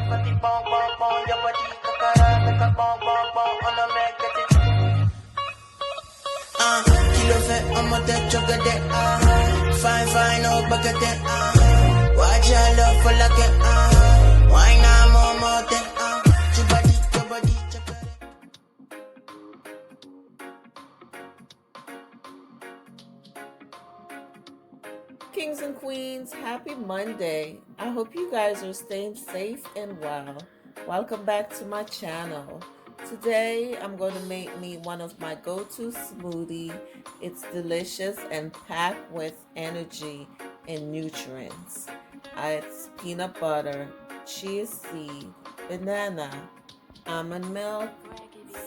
Kilo fait en mode chocolat, fine, fine, oh, baguette, watch your love for like it, why not more, your body, chocolate. Kings and queens, happy Monday. I hope you guys are staying safe and well. Welcome back to my channel. Today I'm going to make me one of my go-to smoothie. It's delicious and packed with energy and nutrients. It's peanut butter, chia seed, banana, almond milk,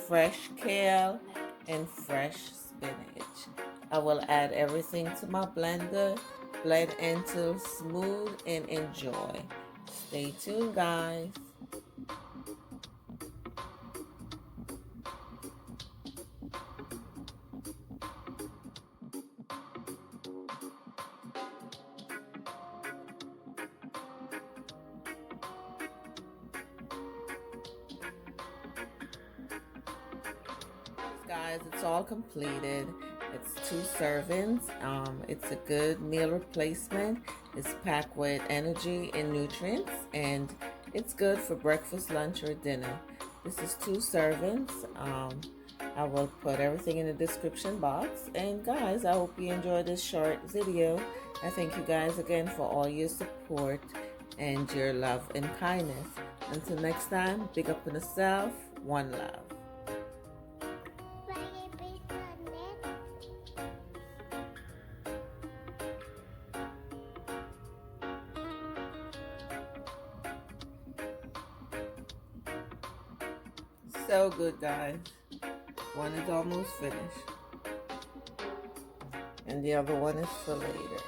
fresh kale, and fresh spinach. I will add everything to my blender, blend until smooth, and enjoy. Stay tuned, guys. Guys, it's all completed. It's 2 servings. It's a good meal replacement. It's packed with energy and nutrients, and it's good for breakfast, lunch, or dinner. This is 2 servings. I will put everything in the description box. And guys, I hope you enjoyed this short video. I thank you guys again for all your support and your love and kindness. Until next time, big up on yourself. One love. So good, guys. One is almost finished, and the other one is for later.